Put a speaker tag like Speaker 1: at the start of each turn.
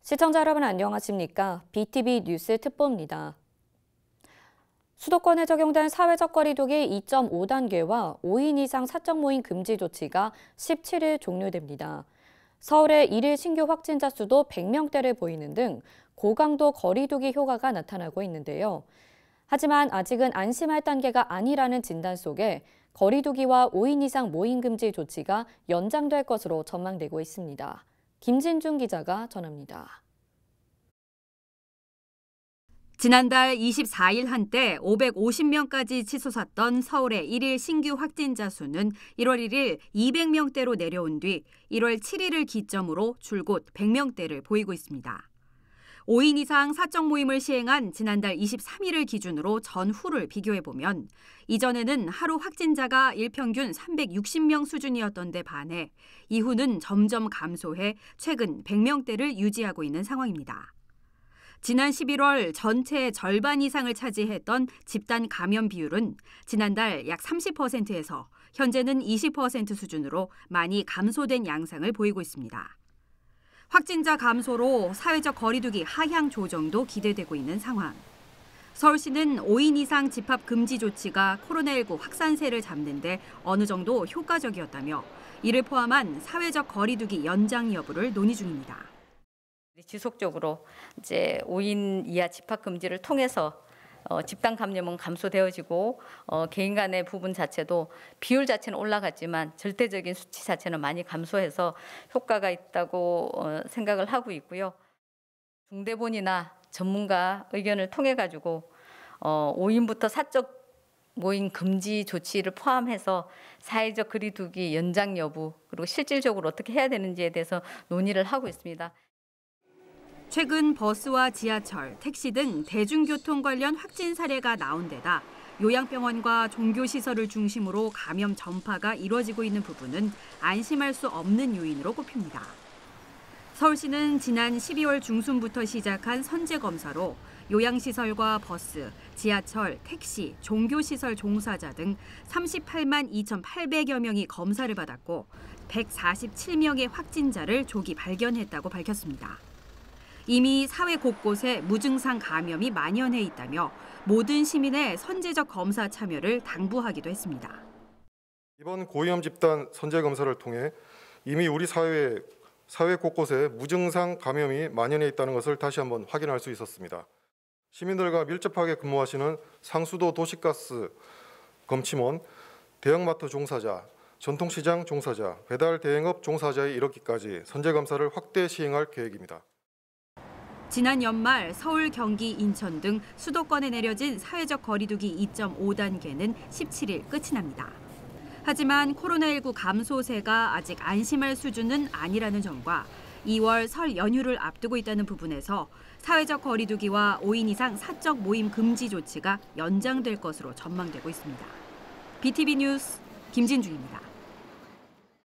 Speaker 1: 시청자 여러분 안녕하십니까? BTV 뉴스 특보입니다. 수도권에 적용된 사회적 거리두기 2.5단계와 5인 이상 사적 모임 금지 조치가 17일 종료됩니다. 서울의 1일 신규 확진자 수도 100명대를 보이는 등 고강도 거리두기 효과가 나타나고 있는데요. 하지만 아직은 안심할 단계가 아니라는 진단 속에 거리두기와 5인 이상 모임 금지 조치가 연장될 것으로 전망되고 있습니다. 김진중 기자가 전합니다.
Speaker 2: 지난달 24일 한때 550명까지 치솟았던 서울의 1일 신규 확진자 수는 1월 1일 200명대로 내려온 뒤 1월 7일을 기점으로 줄곧 100명대를 보이고 있습니다. 5인 이상 사적 모임을 시행한 지난달 23일을 기준으로 전후를 비교해보면 이전에는 하루 확진자가 일평균 360명 수준이었던 데 반해 이후는 점점 감소해 최근 100명대를 유지하고 있는 상황입니다. 지난 11월 전체의 절반 이상을 차지했던 집단 감염 비율은 지난달 약 30%에서 현재는 20% 수준으로 많이 감소된 양상을 보이고 있습니다. 확진자 감소로 사회적 거리두기 하향 조정도 기대되고 있는 상황. 서울시는 5인 이상 집합 금지 조치가 코로나19 확산세를 잡는 데 어느 정도 효과적이었다며 이를 포함한 사회적 거리두기 연장 여부를 논의 중입니다.
Speaker 3: 지속적으로 이제 5인 이하 집합 금지를 통해서 집단 감염은 감소되어지고 개인 간의 부분 자체도 비율 자체는 올라갔지만 절대적인 수치 자체는 많이 감소해서 효과가 있다고 생각을 하고 있고요. 중대본이나 전문가 의견을 통해 가지고 5인부터 사적 모임 금지 조치를 포함해서 사회적 거리두기 연장 여부 그리고 실질적으로 어떻게 해야 되는지에 대해서 논의를 하고 있습니다.
Speaker 2: 최근 버스와 지하철, 택시 등 대중교통 관련 확진 사례가 나온 데다 요양병원과 종교시설을 중심으로 감염 전파가 이뤄지고 있는 부분은 안심할 수 없는 요인으로 꼽힙니다. 서울시는 지난 12월 중순부터 시작한 선제검사로 요양시설과 버스, 지하철, 택시, 종교시설 종사자 등 38만 2,800여 명이 검사를 받았고 147명의 확진자를 조기 발견했다고 밝혔습니다. 이미 사회 곳곳에 무증상 감염이 만연해 있다며 모든 시민의 선제적 검사 참여를 당부하기도 했습니다.
Speaker 4: 이번 고위험 집단 선제 검사를 통해 이미 우리 사회 곳곳에 무증상 감염이 만연해 있다는 것을 다시 한번 확인할 수 있었습니다. 시민들과 밀접하게 근무하시는 상수도 도시가스 검침원, 대형마트 종사자, 전통시장 종사자, 배달 대행업 종사자에 이르기까지 선제 검사를 확대 시행할 계획입니다.
Speaker 2: 지난 연말 서울, 경기, 인천 등 수도권에 내려진 사회적 거리두기 2.5단계는 17일 끝이 납니다. 하지만 코로나19 감소세가 아직 안심할 수준은 아니라는 점과 2월 설 연휴를 앞두고 있다는 부분에서 사회적 거리두기와 5인 이상 사적 모임 금지 조치가 연장될 것으로 전망되고 있습니다. BTV 뉴스 김진중입니다.